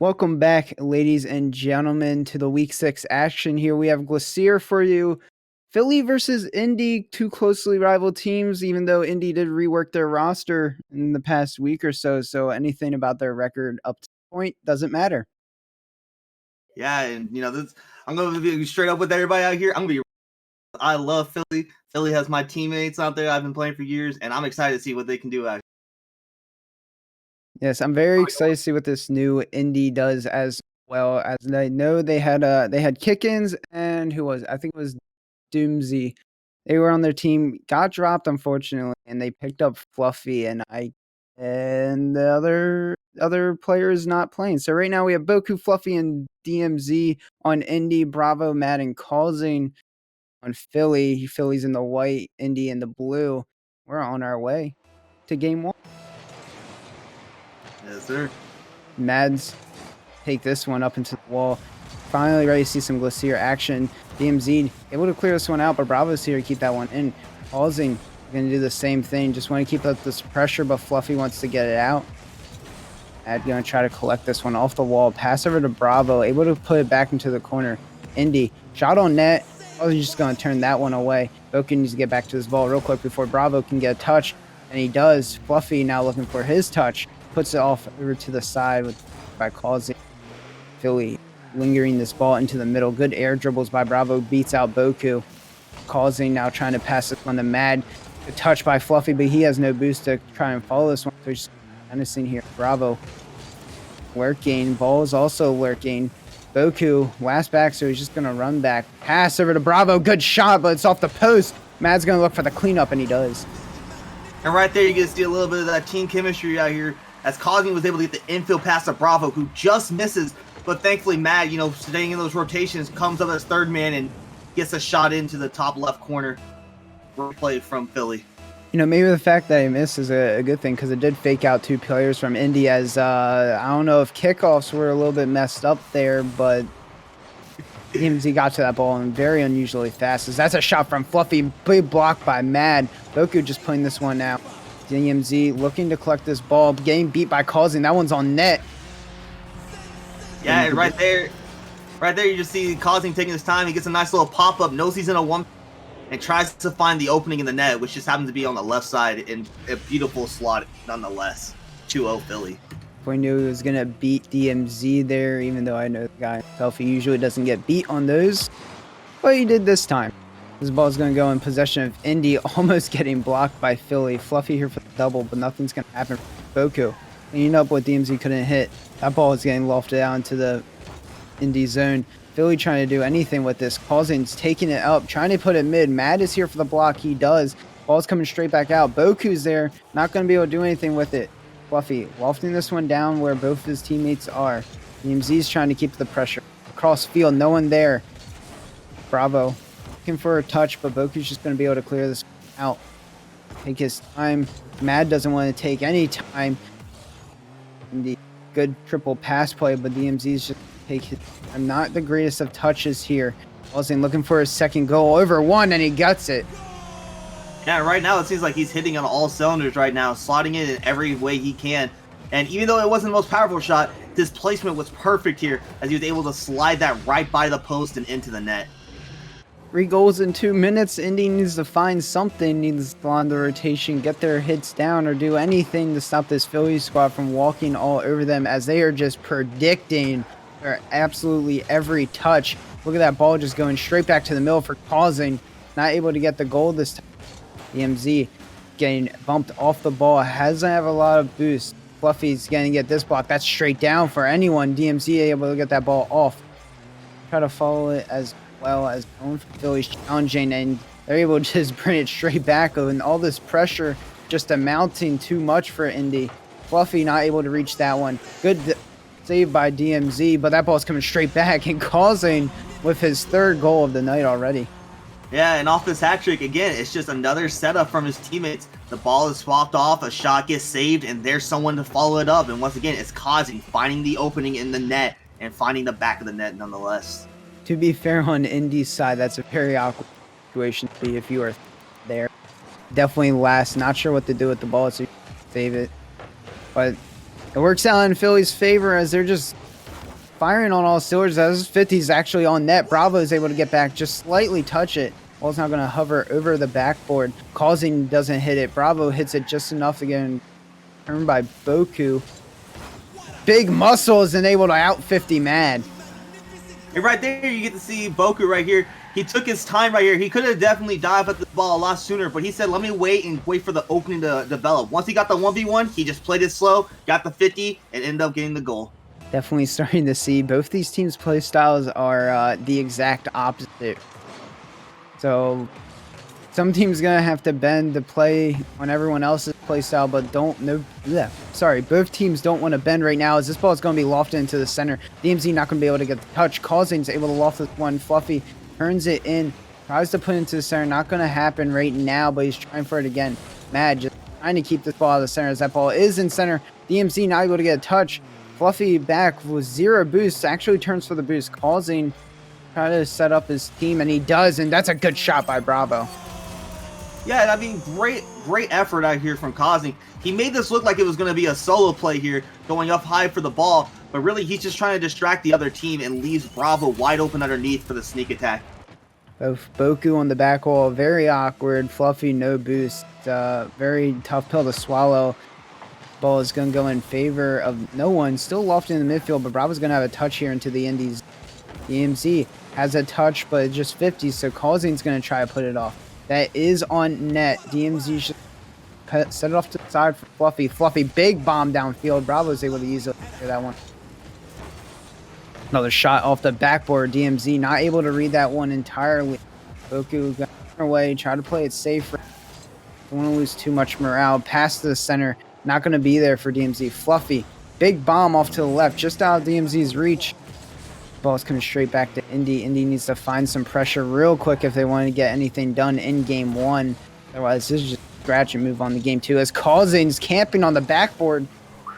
Welcome back, ladies and gentlemen, to the Week 6 action here. We have Glasir for you. Philly versus Indy, two closely rival teams, even though Indy did rework their roster in the past week or so. So anything about their record up to the point doesn't matter. Yeah, and I'm going to be straight up with everybody out here. I love Philly. Philly has my teammates out there I've been playing for years, and I'm excited to see what they can do out here. Yes, I'm very excited to see what this new Indy does, as well as I know they had Kickins and I think it was Doomsy. They were on their team, got dropped unfortunately, and they picked up Fluffy and the other player is not playing. So right now we have Boku, Fluffy, and DMZ on Indy, Bravo, Matt, and Causing on Philly. Philly's in the white, Indy in the blue. We're on our way to game 1. Yes, sir. Mads take this one up into the wall. Finally ready to see some Glasir action. DMZ able to clear this one out, but Bravo's here to keep that one in. Pausing, going to do the same thing. Just want to keep up this pressure, but Fluffy wants to get it out. Ad going to try to collect this one off the wall. Pass over to Bravo, able to put it back into the corner. Indy, shot on net. I was just going to turn that one away. Boku needs to get back to this ball real quick before Bravo can get a touch, and he does. Fluffy now looking for his touch. Puts it off over to the side by causing Philly lingering this ball into the middle. Good air dribbles by Bravo, beats out Boku. Causing now trying to pass this one to Mad. Good touch by Fluffy, but he has no boost to try and follow this one. So he's kind of seen here. Bravo lurking. Ball is also lurking. Boku last back, so he's just going to run back. Pass over to Bravo. Good shot, but it's off the post. Mad's going to look for the cleanup, and he does. And right there, you get to see a little bit of that team chemistry out here, as Causing was able to get the infield pass to Bravo, who just misses. But thankfully, Mad, staying in those rotations, comes up as third man and gets a shot into the top left corner. Replay from Philly. Maybe the fact that he missed is a good thing, because it did fake out two players from Indy, as I don't know if kickoffs were a little bit messed up there, but DMZ got to that ball and very unusually fast. As that's a shot from Fluffy, big block by Mad. Boku just playing this one out. DMZ looking to collect this ball, getting beat by Causing. That one's on net. Yeah, and right there you just see Causing taking his time. He gets a nice little pop-up, knows he's in a one, and tries to find the opening in the net, which just happens to be on the left side in a beautiful slot nonetheless. 2-0 Philly. We knew he was going to beat DMZ there, even though I know the guy himself, he usually doesn't get beat on those. But he did this time. This ball is going to go in possession of Indy, almost getting blocked by Philly. Fluffy here for the double, but nothing's going to happen for Boku. Cleaning up what DMZ couldn't hit. That ball is getting lofted out into the Indy zone. Philly trying to do anything with this. Causing's taking it up, trying to put it mid. Mad is here for the block. He does. Ball's coming straight back out. Boku's there. Not going to be able to do anything with it. Fluffy lofting this one down where both of his teammates are. DMZ's trying to keep the pressure. Across field, no one there. Bravo looking for a touch, but Boku's just going to be able to clear this out. Take his time. Mad doesn't want to take any time. Indy, good triple pass play, but DMZ's just take his time. Not the greatest of touches here. Wilson looking for his second goal over one, and he gets it. Yeah, right now it seems like he's hitting on all cylinders right now, slotting it in every way he can. And even though it wasn't the most powerful shot, his placement was perfect here, as he was able to slide that right by the post and into the net. 3 goals in 2 minutes. Indy needs to find something, needs to on the rotation, get their hits down, or do anything to stop this Philly squad from walking all over them, as they are just predicting for absolutely every touch. Look at that ball just going straight back to the middle for Causing. Not able to get the goal this time. DMZ getting bumped off the ball. Hasn't have a lot of boost. Fluffy's going to get this block. That's straight down for anyone. DMZ able to get that ball off. Try to follow it as well as going for Philly's challenging, and they're able to just bring it straight back. And all this pressure just amounting too much for Indy. Fluffy not able to reach that one. Good save by DMZ, but that ball's coming straight back, and Causing with his 3rd goal of the night already. Yeah, and off this hat trick, again, it's just another setup from his teammates. The ball is swapped off, a shot gets saved, and there's someone to follow it up. And once again, it's Causing finding the opening in the net and finding the back of the net nonetheless. To be fair, on Indy's side, that's a very awkward situation to be if you are there. Definitely last. Not sure what to do with the ball, so you save it. But it works out in Philly's favor, as they're just firing on all cylinders. As 50 is actually on net. Bravo is able to get back, just slightly touch it. Ball's not going to hover over the backboard. Causing doesn't hit it. Bravo hits it just enough to get turned by Boku. Big muscles and able to out 50 Mad. And right there, you get to see Boku right here. He took his time right here. He could have definitely dived at the ball a lot sooner, but he said, let me wait for the opening to develop. Once he got the 1v1, he just played it slow, got the 50, and ended up getting the goal. Definitely starting to see both these teams' play styles are the exact opposite. So some teams gonna have to bend to play on everyone else's play style, but both teams don't want to bend right now as this ball is going to be lofted into the center. DMZ not going to be able to get the touch. Causing's able to loft this one. Fluffy turns it in, tries to put it into the center. Not going to happen right now, but he's trying for it again. Mad just trying to keep this ball out of the center as that ball is in center. DMZ not able to get a touch. Fluffy back with 0 boost, actually turns for the boost. Causing try to set up his team, and he does, and that's a good shot by Bravo. Yeah, I mean, great effort out here from Causing. He made this look like it was going to be a solo play here, going up high for the ball, but really he's just trying to distract the other team and leaves Bravo wide open underneath for the sneak attack. Both Boku on the back wall, very awkward. Fluffy, no boost. Very tough pill to swallow. Ball is going to go in favor of no one. Still lofted in the midfield, but Bravo's going to have a touch here into the Indies. DMZ has a touch, but just 50, so Causing's going to try to put it off. That is on net. DMZ should set it off to the side for Fluffy. Fluffy, big bomb downfield. Bravo's able to use it for that one. Another shot off the backboard. DMZ not able to read that one entirely. Boku got away, try to play it safe. Don't want to lose too much morale. Pass to the center. Not going to be there for DMZ. Fluffy, big bomb off to the left, just out of DMZ's reach. Ball's coming straight back to Indy. Indy needs to find some pressure real quick if they want to get anything done in game 1. Otherwise, this is just scratch and move on to game 2. As Causing's camping on the backboard,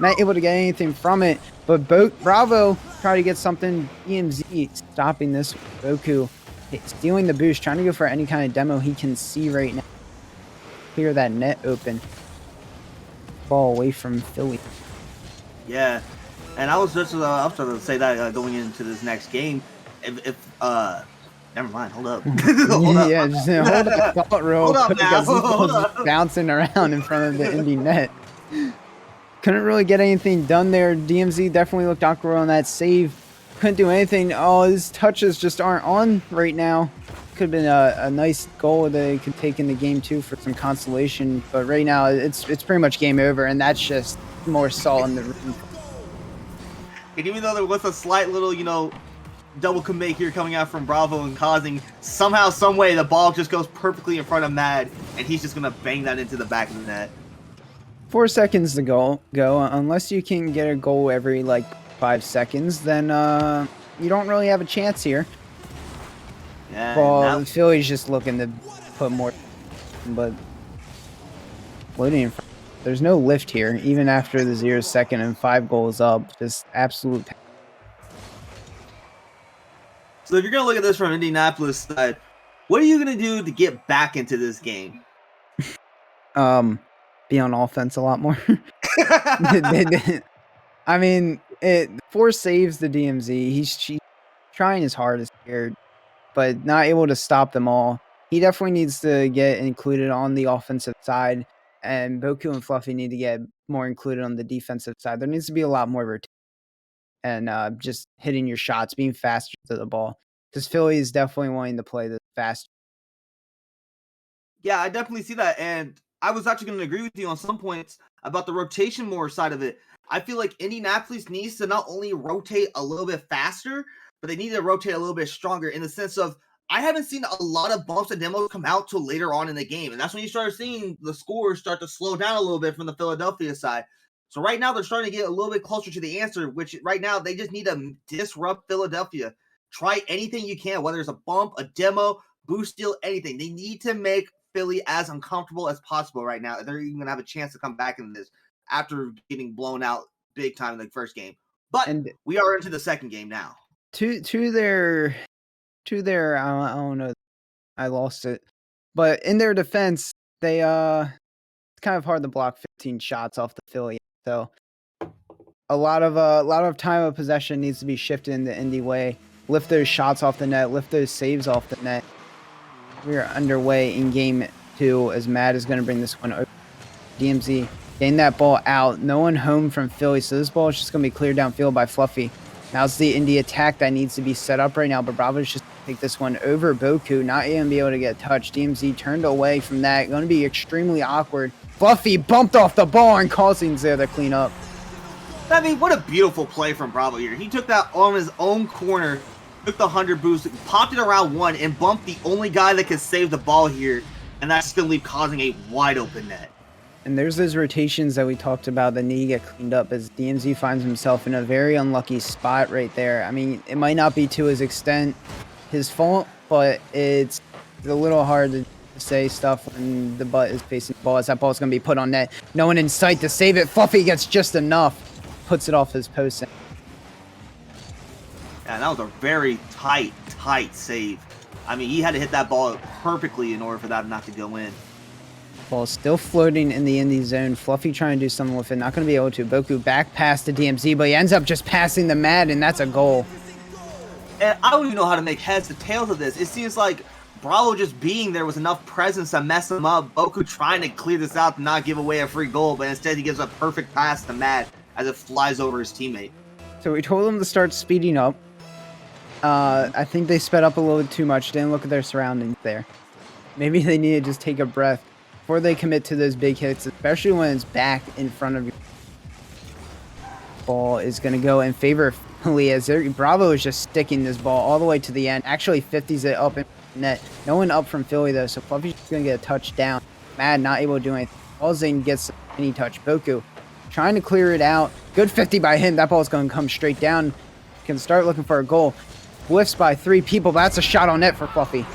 not able to get anything from it. But Bravo try to get something. DMZ stopping this. Boku stealing the boost, trying to go for any kind of demo he can see right now. Clear that net open. Ball away from Philly. Yeah. And I was just I was trying to say that going into this next game, if never mind, hold up. Hold up. Just hold up, thought real quick because this ball's up. bouncing around in front of the Indy net. Couldn't really get anything done there. DMZ definitely looked awkward on that save. Couldn't do anything. Oh, his touches just aren't on right now. Could have been a nice goal that they could take in the game 2 for some consolation, but right now it's pretty much game over, and that's just more salt in the room. And even though there was a slight little, double commit here coming out from Bravo and Causing, somehow, some way, the ball just goes perfectly in front of Mad, and he's just going to bang that into the back of the net. 4 seconds to go. Unless you can get a goal every, 5 seconds, then you don't really have a chance here. Yeah. Well, Philly's just looking to put more, but floating in front. There's no lift here, even after the 0 second and 5 goals up. Just absolute. So if you're going to look at this from Indianapolis side, what are you going to do to get back into this game? Be on offense a lot more. I mean, 4 saves the DMZ. He's trying his hardest here, but not able to stop them all. He definitely needs to get included on the offensive side, and Boku and Fluffy need to get more included on the defensive side. There needs to be a lot more rotation and just hitting your shots, being faster to the ball, because Philly is definitely wanting to play this fast. Yeah, I definitely see that, and I was actually going to agree with you on some points about the rotation more side of it. I feel like Indianapolis needs to not only rotate a little bit faster, but they need to rotate a little bit stronger in the sense of I haven't seen a lot of bumps and demos come out till later on in the game, and that's when you start seeing the scores start to slow down a little bit from the Philadelphia side. So right now they're starting to get a little bit closer to the answer, which right now they just need to disrupt Philadelphia. Try anything you can, whether it's a bump, a demo, boost steal, anything. They need to make Philly as uncomfortable as possible right now. They're even going to have a chance to come back in this after getting blown out big time in the first game. But we are into the second game now. To their I don't know, I lost it. But in their defense, they it's kind of hard to block 15 shots off the Philly. So a lot of time of possession needs to be shifted in the Indy way. Lift those shots off the net, lift those saves off the net. We are underway in game 2 as Matt is going to bring this one over. DMZ getting that ball out. No one home from Philly, so this ball is just going to be cleared downfield by Fluffy. Now it's the Indy attack that needs to be set up right now, but Bravo's just take this one over Boku, not even be able to get touched. DMZ turned away from that. Going to be extremely awkward. Fluffy bumped off the ball and Causing's there to clean up. I mean, what a beautiful play from Bravo here. He took that on his own corner, took the 100 boost, popped it around one, and bumped the only guy that could save the ball here, and that's going to leave Causing a wide open net. And there's those rotations that we talked about that need to get cleaned up as DMZ finds himself in a very unlucky spot right there. I mean, it might not be to his extent his fault, but it's a little hard to say stuff when the butt is facing the ball, as that ball is going to be put on net. No one in sight to save it. Fluffy gets just enough, puts it off his post. Yeah, that was a very tight save. I mean, he had to hit that ball perfectly in order for that not to go in. Ball still floating in the Indy zone. Fluffy trying to do something with it. Not going to be able to. Boku back pass to DMZ, but he ends up just passing the Mad, and that's a goal. And I don't even know how to make heads or tails of this. It seems like Bravo just being there was enough presence to mess him up. Boku trying to clear this out to not give away a free goal, but instead he gives a perfect pass to Mad as it flies over his teammate. So we told him to start speeding up. I think they sped up a little bit too much. Didn't look at their surroundings there. Maybe they need to just take a breath before they commit to those big hits, especially when it's back in front of you. Ball is going to go in favor of Philly as Bravo is just sticking this ball all the way to the end. Actually 50s it up in net. No one up from Philly though, so Fluffy's just going to get a touchdown. Mad not able to do anything. Allzane gets any touch. Boku trying to clear it out. Good 50 by him. That ball is going to come straight down. Can start looking for a goal. Whiffs by 3 people. That's a shot on net for Fluffy.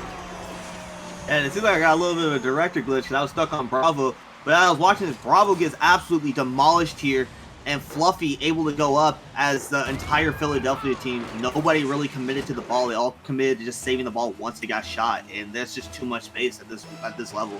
And it seems like I got a little bit of a director glitch because I was stuck on Bravo. But as I was watching this, Bravo gets absolutely demolished here. And Fluffy able to go up as the entire Philadelphia team. Nobody really committed to the ball. They all committed to just saving the ball once they got shot. And there's just too much space at this level.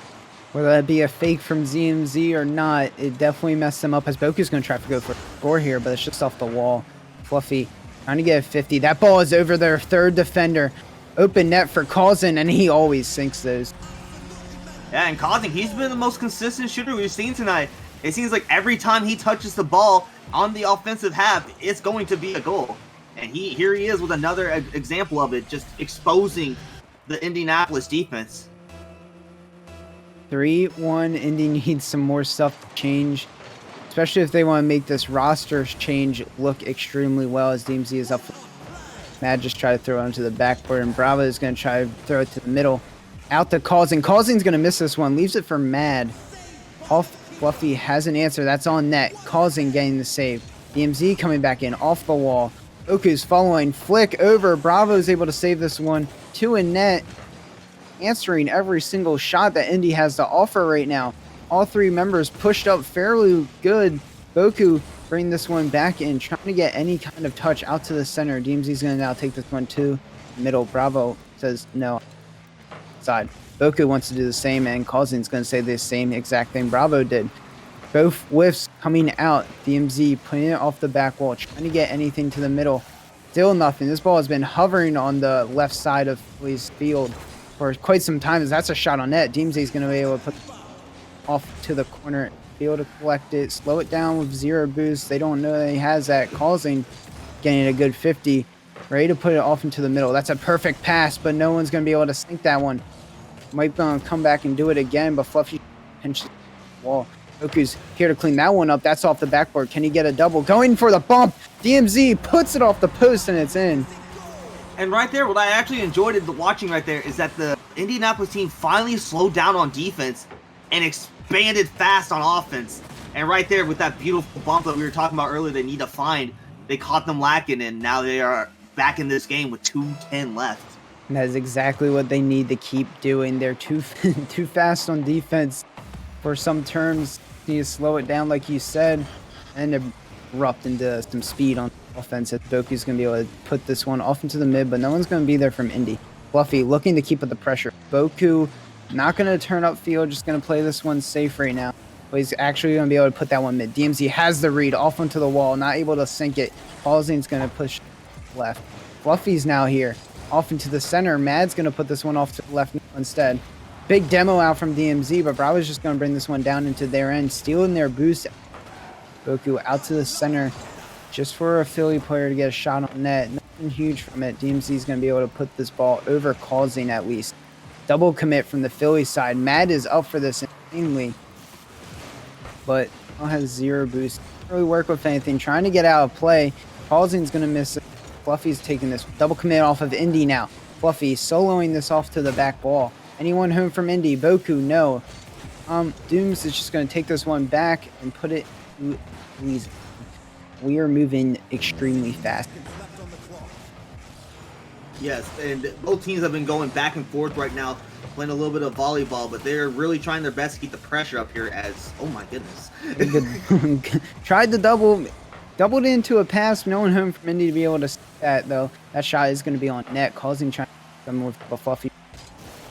Whether that be a fake from ZMZ or not, it definitely messed them up as Boku's going to try to go for a score here, but it's just off the wall. Fluffy trying to get a 50. That ball is over their third defender. Open net for Causing, and he always sinks those. Yeah, and Causing, he's been the most consistent shooter we've seen tonight. It seems like every time he touches the ball on the offensive half, it's going to be a goal. And here he is with another example of it, just exposing the Indianapolis defense. 3-1, Indy needs some more stuff to change, especially if they want to make this roster change look extremely well as DMZ is up. Mad just try to throw it onto the backboard, and Bravo is going to try to throw it to the middle. Out to Causing. Causing's going to miss this one. Leaves it for Mad. Off Fluffy has an answer. That's on net. Causing getting the save. DMZ coming back in off the wall. Oku's following. Flick over. Bravo is able to save this one. 2 in net. Answering every single shot that Indy has to offer right now. All 3 members pushed up fairly good. Boku bring this one back in, trying to get any kind of touch out to the center. DMZ's going to now take this one to middle. Bravo says no. Side. Boku wants to do the same, and Causing's going to say the same exact thing Bravo did. Both whiffs coming out. DMZ putting it off the back wall, trying to get anything to the middle. Still nothing. This ball has been hovering on the left side of Philly's field for quite some time. That's a shot on net. DMZ's going to be able to put off to the corner, be able to collect it, slow it down with 0 boost. They don't know that he has that. Causing getting a good 50, ready to put it off into the middle. That's a perfect pass, but no one's going to be able to sink that one. Might come back and do it again, but Fluffy pinches the wall. Oku's here to clean that one up. That's off the backboard. Can he get a double? Going for the bump. DMZ puts it off the post, and it's in. And right there, what I actually enjoyed watching right there is that the Indianapolis team finally slowed down on defense and expanded fast on offense. And right there, with that beautiful bump that we were talking about earlier, they need to find. They caught them lacking, and now they are back in this game with 2:10 left. And that is exactly what they need to keep doing. They're too fast on defense for some terms. Need to slow it down, like you said, and erupt into some speed on offense. Boku's going to be able to put this one off into the mid, but no one's going to be there from Indy. Fluffy looking to keep up the pressure. Boku not going to turn up field, just going to play this one safe right now. but he's actually going to be able to put that one mid. DMZ has the read off onto the wall, not able to sink it. Paulsing's going to push left. Fluffy's now here, off into the center. Mad's going to put this one off to the left instead. Big demo out from DMZ, but Bravo's just going to bring this one down into their end, stealing their boost. Goku out to the center, just for a Philly player to get a shot on net. Nothing huge from it. DMZ is going to be able to put this ball over causing at least. Double commit from the Philly side. Mad is up for this insanely, but has 0 boost. Can't really work with anything. Trying to get out of play. Causing's going to miss it. Fluffy's taking this double commit off of Indy now. Fluffy soloing this off to the back wall. Anyone home from Indy? Boku, no. Dooms is just going to take this one back and put it to Glasir. We are moving extremely fast. Yes, and both teams have been going back and forth right now, playing a little bit of volleyball, but they're really trying their best to keep the pressure up here as, oh my goodness. Tried to doubled into a pass. No one home from Indy to be able to see that, though. That shot is going to be on net, causing trying to come with a Fluffy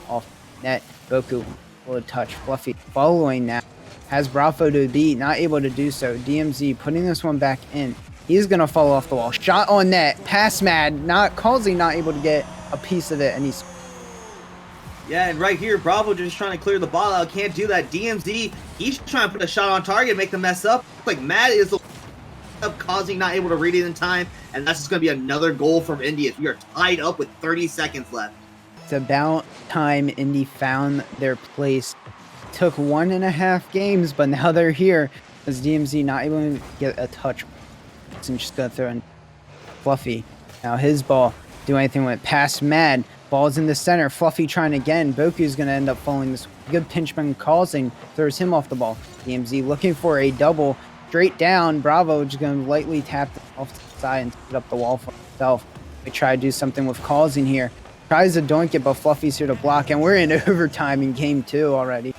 off net. Boku will a touch. Fluffy following now. Has Bravo to beat, not able to do so. DMZ putting this one back in. He's going to fall off the wall. Shot on net. Pass Mad. Causing not able to get a piece of it. And he's... Yeah, and right here, Bravo just trying to clear the ball out. Can't do that. DMZ, he's trying to put a shot on target, make the mess up. Like, Mad is the causing not able to read it in time. And that's just going to be another goal from Indy as we are tied up with 30 seconds left. It's about time Indy found their place. Took 1.5 games, but now they're here. As DMZ not able to get a touch. So I'm just going to throw in Fluffy. Now his ball. Do anything with it. Pass Mad. Ball's in the center. Fluffy trying again. Boku's going to end up falling this good pinchman causing. Throws him off the ball. DMZ looking for a double. Straight down. Bravo just going to lightly tap off to the side and put up the wall for himself. We try to do something with causing here. Tries to doink it, but Fluffy's here to block. And we're in overtime in game 2 already.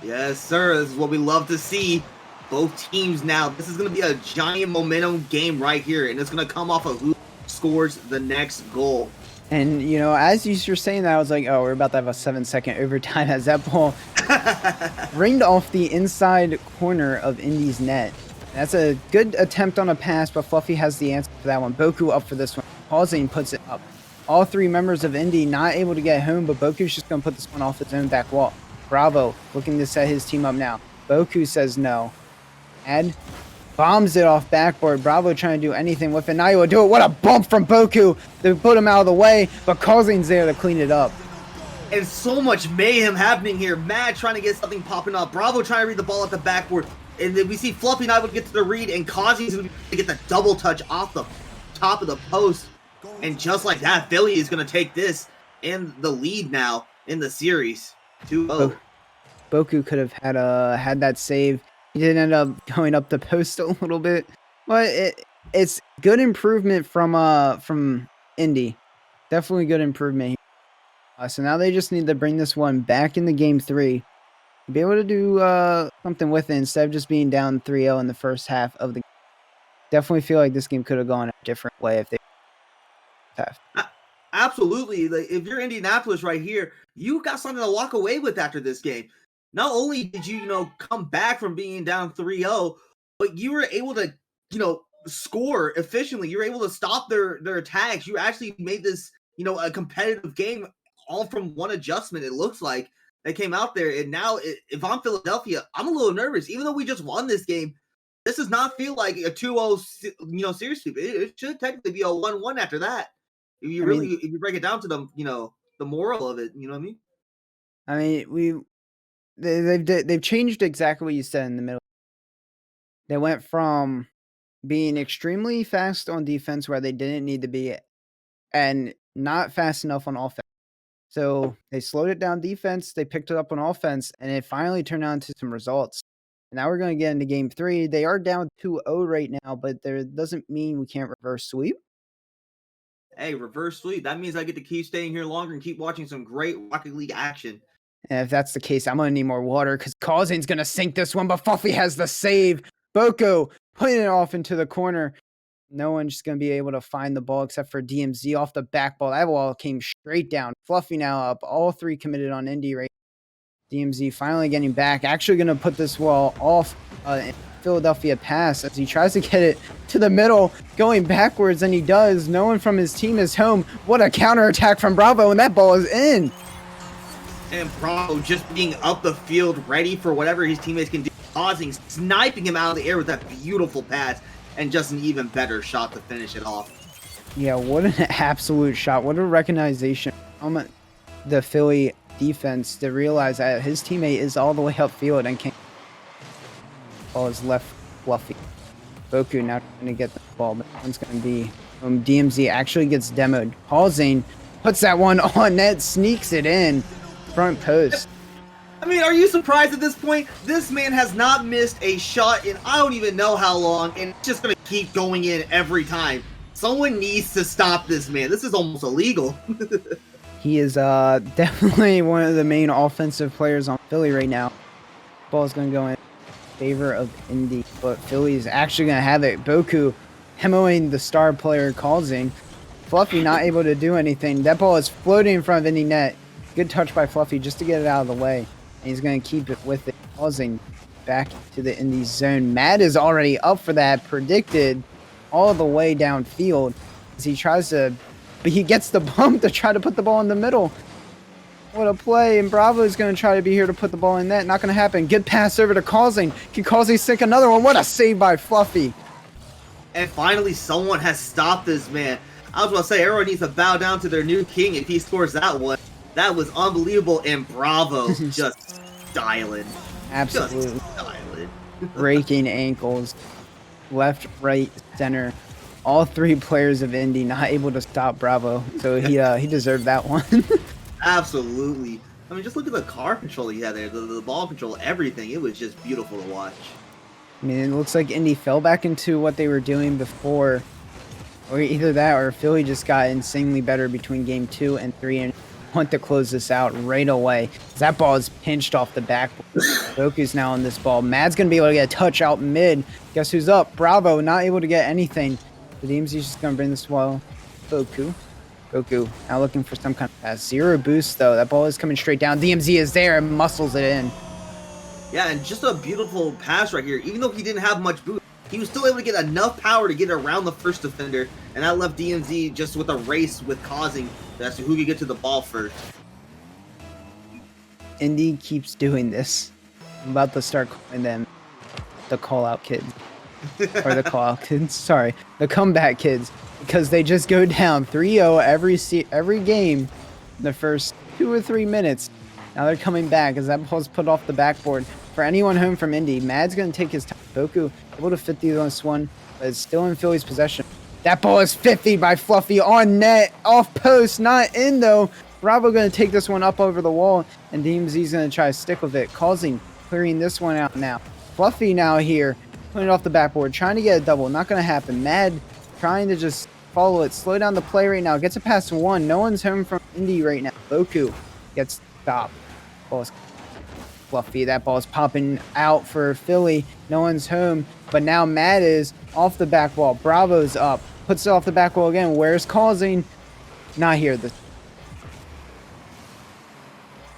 Yes, sir. This is what we love to see. Both teams now. This is going to be a giant momentum game right here, and it's going to come off of who scores the next goal. And, you know, as you were saying that, I was like, oh, we're about to have a 7-second overtime as that ball ringed off the inside corner of Indy's net. That's a good attempt on a pass, but Fluffy has the answer for that one. Boku up for this one. Pausing puts it up. All 3 members of Indy not able to get home, but Boku's just going to put this one off his own back wall. Bravo looking to set his team up now. Boku says no. And bombs it off backboard. Bravo trying to do anything with it. Now he will do it. What a bump from Boku to put him out of the way, but Causing's there to clean it up. And so much mayhem happening here. Mad trying to get something popping up. Bravo trying to read the ball at the backboard. And then we see Fluffy not able to get to the read, and Causing's going to get the double touch off the top of the post. And just like that, Philly is going to take this in the lead now in the series. 2-0. Boku could have had that save. He did end up going up the post a little bit, but it's good improvement from Indy. Definitely good improvement. So now they just need to bring this one back into game 3, be able to do something with it instead of just being down 3-0 in the first half of the game. Definitely feel like this game could have gone a different way if they have. Absolutely. Like, if you're Indianapolis right here, you got something to walk away with after this game. Not only did you, come back from being down 3-0, but you were able to, score efficiently. You were able to stop their attacks. You actually made this, a competitive game all from one adjustment, it looks like, that came out there. And now, if I'm Philadelphia, I'm a little nervous. Even though we just won this game, this does not feel like a 2-0, series sweep. It should technically be a 1-1 after that. If you break it down to them, the moral of it, you know what I mean? I mean, they've changed exactly what you said in the middle. They went from being extremely fast on defense where they didn't need to be and not fast enough on offense. So they slowed it down defense, they picked it up on offense, and it finally turned out into some results. And now we're going to get into game 3. They are down 2-0 right now, but that doesn't mean we can't reverse sweep. Hey, reverse sweep. That means I get to keep staying here longer and keep watching some great Rocket League action. And if that's the case, I'm going to need more water because Causing's going to sink this one, but Fluffy has the save. Boko putting it off into the corner. No one's just going to be able to find the ball except for DMZ off the back ball. That ball came straight down. Fluffy now up. All 3 committed on Indy right. DMZ finally getting back. Actually going to put this wall off Philadelphia pass as he tries to get it to the middle, going backwards, and he does. No one from his team is home. What a counterattack from Bravo, and that ball is in. And Bravo just being up the field, ready for whatever his teammates can do, pausing, sniping him out of the air with that beautiful pass, and just an even better shot to finish it off. Yeah, what an absolute shot. What a recognition from the Philly defense to realize that his teammate is all the way upfield and can't. Ball is left fluffy. Boku now trying to get the ball, but one's going to be DMZ actually gets demoed. Pausing, puts that one on net, sneaks it in front post. I mean, are you surprised at this point? This man has not missed a shot in I don't even know how long, and it's just going to keep going in every time. Someone needs to stop this man. This is almost illegal. He is definitely one of the main offensive players on Philly right now. Ball is going to go in favor of Indy, but Philly is actually going to have it. Boku hemoing the star player Causing. Fluffy not able to do anything. That ball is floating in front of Indy net. Good touch by Fluffy just to get it out of the way. And he's going to keep it with it. Causing back to the Indy zone. Matt is already up for that. Predicted all the way downfield as he tries to, but he gets the bump to try to put the ball in the middle. What a play, and Bravo is going to try to be here to put the ball in net. Not going to happen. Good pass over to Causing. Can Causing sink another one? What a save by Fluffy. And finally, someone has stopped this man. I was about to say, everyone needs to bow down to their new king if he scores that one. That was unbelievable, and Bravo just styling. Absolutely. Just styling. Breaking ankles. Left, right, center. All three players of Indy not able to stop Bravo. So he deserved that one. Absolutely. I mean, just look at the car control he had there, the ball control, everything. It was just beautiful to watch. I mean, it looks like Indy fell back into what they were doing before, or either that or Philly just got insanely better between game 2 and 3 and want to close this out right away. That ball is pinched off the backboard. Boku's now on this ball. Mad's going to be able to get a touch out mid. Guess who's up? Bravo, not able to get anything. The DMZ's just going to bring this well. Boku now looking for some kind of pass. Zero boost, though. That ball is coming straight down. DMZ is there and muscles it in. Yeah, and just a beautiful pass right here. Even though he didn't have much boost, he was still able to get enough power to get around the first defender, and that left DMZ just with a race with Causing as to who could get to the ball first. Indy keeps doing this. I'm about to start calling them the call-out kids. Or the call-out kids. Sorry. The comeback kids. Because they just go down 3-0 every game in the first 2 or 3 minutes. Now they're coming back as that ball's put off the backboard. For anyone home from Indy, Mad's going to take his time. Boku able to 50 on this one, but it's still in Philly's possession. That ball is 50 by Fluffy on net, off post, not in though. Bravo going to take this one up over the wall, and DMZ's going to try to stick with it. Causing, clearing this one out now. Fluffy now here, putting it off the backboard, trying to get a double. Not going to happen. Mad trying to just follow it, slow down the play right now. Gets it past one. No one's home from Indy right now. Boku gets stopped. Ball is Fluffy. That ball is popping out for Philly. No one's home, but now Mad is off the back wall. Bravo's up. Puts it off the back wall again. Where's Causing? Not here.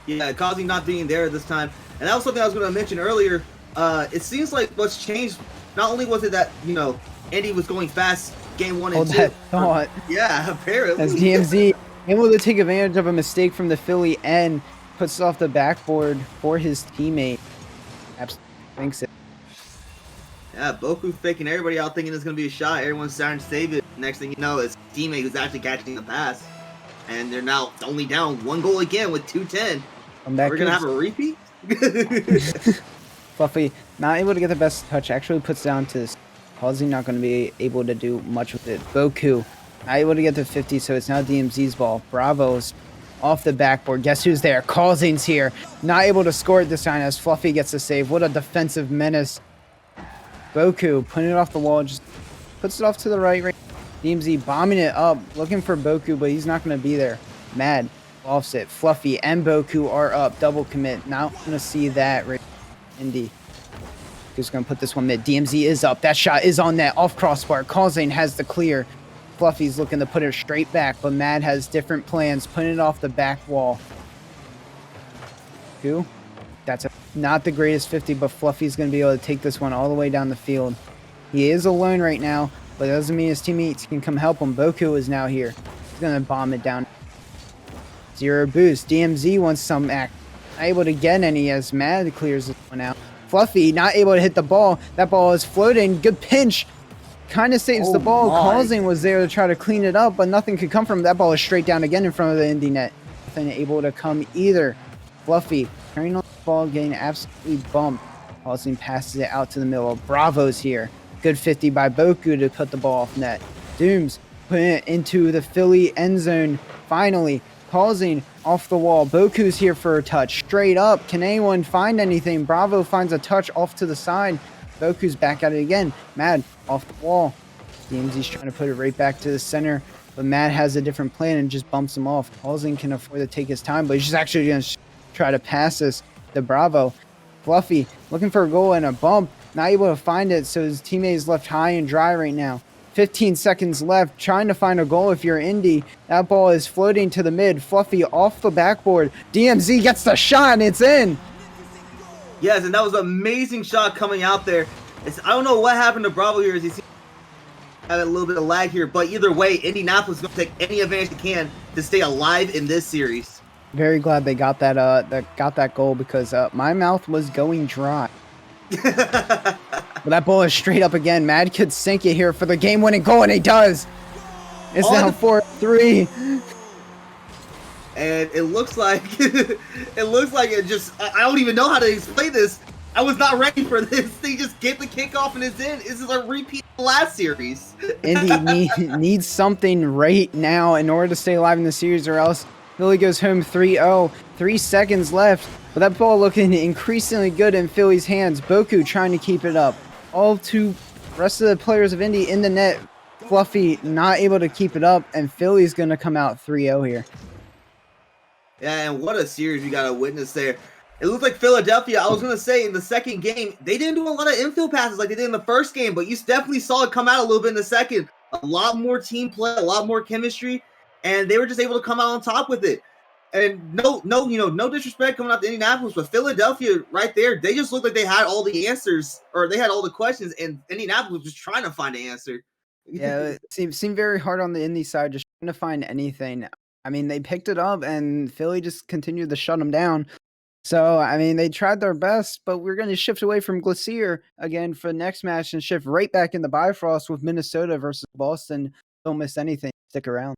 Yeah, Causing not being there this time. And that was something I was going to mention earlier. It seems like what's changed, not only was it that, you know, Andy was going fast game 1 and 2. That thought. Yeah, apparently. As DMZ able to take advantage of a mistake from the Philly end, puts it off the backboard for his teammate. Absolutely thinks it. Yeah, Boku faking everybody out thinking it's going to be a shot. Everyone's starting to save it. Next thing you know, it's teammate who's actually catching the pass. And they're now only down 1 goal again with 2:10. We're going to have a repeat? Fluffy not able to get the best touch. Actually puts down to Causing, not going to be able to do much with it. Boku not able to get to 50, so it's now DMZ's ball. Bravo's off the backboard. Guess who's there? Causing's here. Not able to score it this time as Fluffy gets the save. What a defensive menace. Boku putting it off the wall. Just puts it off to the right. DMZ bombing it up. Looking for Boku, but he's not going to be there. Mad offset. Fluffy and Boku are up. Double commit. Not going to see that right. Indy. Who's going to put this one mid. DMZ is up. That shot is on net. Off crossbar. Causing has the clear. Fluffy's looking to put it straight back, but Mad has different plans. Putting it off the back wall. Who? That's not the greatest 50, but Fluffy's going to be able to take this one all the way down the field. He is alone right now, but that doesn't mean his teammates can come help him. Boku is now here. He's going to bomb it down. 0 boost. DMZ wants some act. Not able to get any as Mad clears this one out. Fluffy not able to hit the ball. That ball is floating. Good pinch. Kind of saves the ball. Causing was there to try to clean it up, but nothing could come from it. That ball is straight down again in front of the Indy net. Nothing able to come either. Fluffy turning on the ball, getting absolutely bumped. Causing passes it out to the middle. Bravo's here. Good 50 by Boku to put the ball off net. Dooms putting it into the Philly end zone. Finally, Causing off the wall. Boku's here for a touch. Straight up. Can anyone find anything? Bravo finds a touch off to the side. Boku's back at it again. Mad off the wall. DMZ's trying to put it right back to the center, but Mad has a different plan and just bumps him off. Causing can afford to take his time, but he's just actually going to try to pass this to Bravo. Fluffy looking for a goal and a bump. Not able to find it, so his teammate is left high and dry right now. 15 seconds left, trying to find a goal if you're Indy. That ball is floating to the mid. Fluffy off the backboard. DMZ gets the shot and it's in. Yes, and that was an amazing shot coming out there. I don't know what happened to Bravo here. As he had a little bit of lag here, but either way, Indianapolis is going to take any advantage they can to stay alive in this series. Very glad they got that goal because my mouth was going dry. But that ball is straight up again. Mad could sink it here for the game-winning goal, and he does. It's now 4-3. And it looks like it just. I don't even know how to explain this. I was not ready for this. They just get the kickoff and it's in. This is a repeat of the last series. Indy needs something right now in order to stay alive in the series, or else Philly goes home 3-0. 3 seconds left. But that ball looking increasingly good in Philly's hands. Boku trying to keep it up. All two rest of the players of Indy in the net. Fluffy not able to keep it up, and Philly's going to come out 3-0 here. Yeah, and what a series we got to witness there. It looked like Philadelphia, I was going to say, in the second game, they didn't do a lot of infield passes like they did in the first game, but you definitely saw it come out a little bit in the second. A lot more team play, a lot more chemistry, and they were just able to come out on top with it. And no disrespect coming out to Indianapolis, but Philadelphia right there, they just looked like they had all the answers, or they had all the questions, and Indianapolis was trying to find an answer. Yeah, it seemed very hard on the Indy side, just trying to find anything. I mean, they picked it up, and Philly just continued to shut them down. So, I mean, they tried their best, but we're going to shift away from Glasir again for the next match and shift right back into Bifrost with Minnesota versus Boston. Don't miss anything. Stick around.